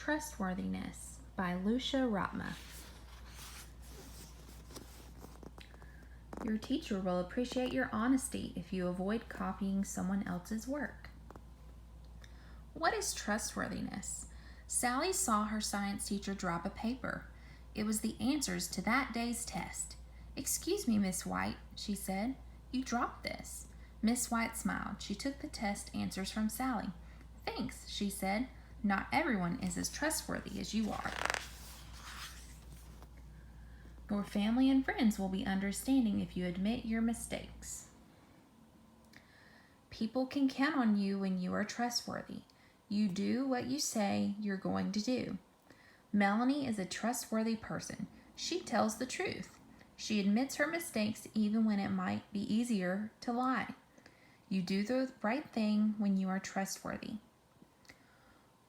Trustworthiness by Lucia Rotma. Your teacher will appreciate your honesty if you avoid copying someone else's work. What is trustworthiness? Sally saw her science teacher drop a paper. It was the answers to that day's test. "Excuse me, Miss White," she said. "You dropped this." Miss White smiled. She took the test answers from Sally. "Thanks," she said. "Not everyone is as trustworthy as you are." Your family and friends will be understanding if you admit your mistakes. People can count on you when you are trustworthy. You do what you say you're going to do. Melanie is a trustworthy person. She tells the truth. She admits her mistakes even when it might be easier to lie. You do the right thing when you are trustworthy.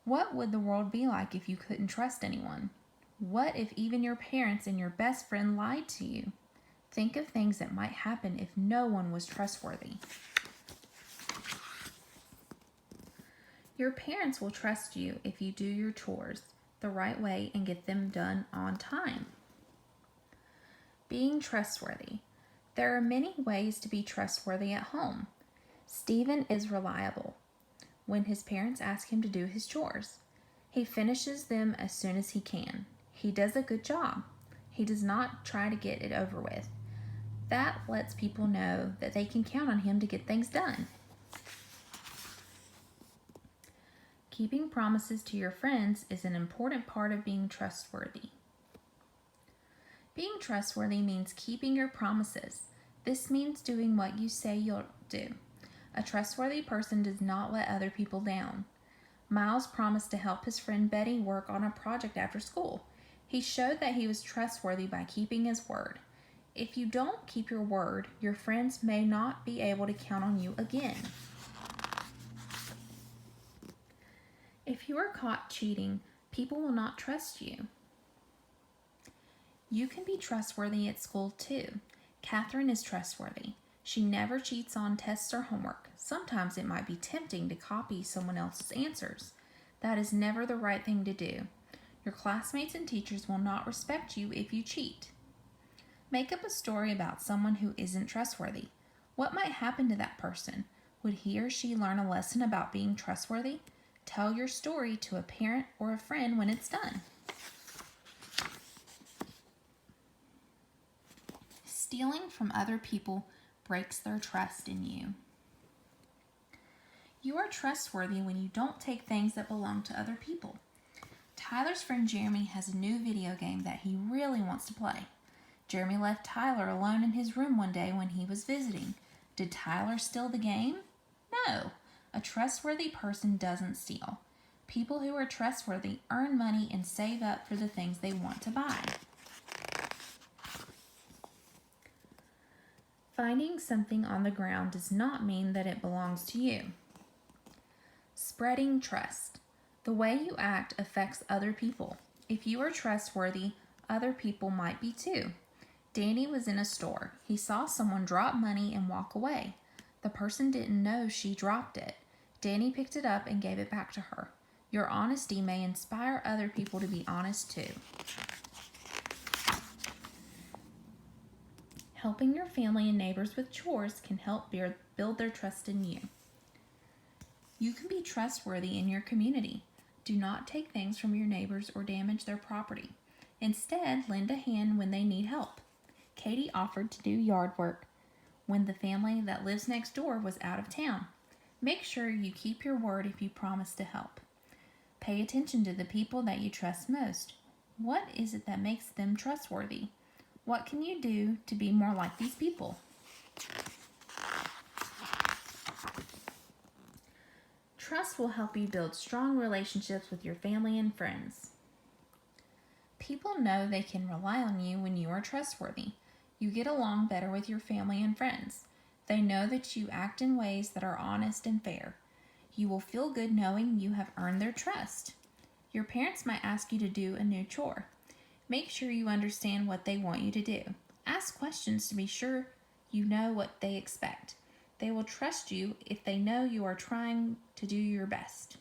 What would the world be like if you couldn't trust anyone? What if even your parents and your best friend lied to you? Think of things that might happen if no one was trustworthy. Your parents will trust you if you do your chores the right way and get them done on time. Being trustworthy. There are many ways to be trustworthy at home. Stephen is reliable when his parents ask him to do his chores. He finishes them as soon as he can. He does a good job. He does not try to get it over with. That lets people know that they can count on him to get things done. Keeping promises to your friends is an important part of being trustworthy. Being trustworthy means keeping your promises. This means doing what you say you'll do. A trustworthy person does not let other people down. Miles promised to help his friend Betty work on a project after school. He showed that he was trustworthy by keeping his word. If you don't keep your word, your friends may not be able to count on you again. If you are caught cheating, people will not trust you. You can be trustworthy at school too. Catherine is trustworthy. She never cheats on tests or homework. Sometimes it might be tempting to copy someone else's answers. That is never the right thing to do. Your classmates and teachers will not respect you if you cheat. Make up a story about someone who isn't trustworthy. What might happen to that person? Would he or she learn a lesson about being trustworthy? Tell your story to a parent or a friend when it's done. Stealing from other people breaks their trust in you. You are trustworthy when you don't take things that belong to other people. Tyler's friend Jeremy has a new video game that he really wants to play. Jeremy left Tyler alone in his room one day when he was visiting. Did Tyler steal the game? No. A trustworthy person doesn't steal. People who are trustworthy earn money and save up for the things they want to buy. Finding something on the ground does not mean that it belongs to you. Spreading trust. The way you act affects other people. If you are trustworthy, other people might be too. Danny was in a store. He saw someone drop money and walk away. The person didn't know she dropped it. Danny picked it up and gave it back to her. Your honesty may inspire other people to be honest too. Helping your family and neighbors with chores can help build their trust in you. You can be trustworthy in your community. Do not take things from your neighbors or damage their property. Instead, lend a hand when they need help. Katie offered to do yard work when the family that lives next door was out of town. Make sure you keep your word if you promise to help. Pay attention to the people that you trust most. What is it that makes them trustworthy? What can you do to be more like these people? Trust will help you build strong relationships with your family and friends. People know they can rely on you when you are trustworthy. You get along better with your family and friends. They know that you act in ways that are honest and fair. You will feel good knowing you have earned their trust. Your parents might ask you to do a new chore. Make sure you understand what they want you to do. Ask questions to be sure you know what they expect. They will trust you if they know you are trying to do your best.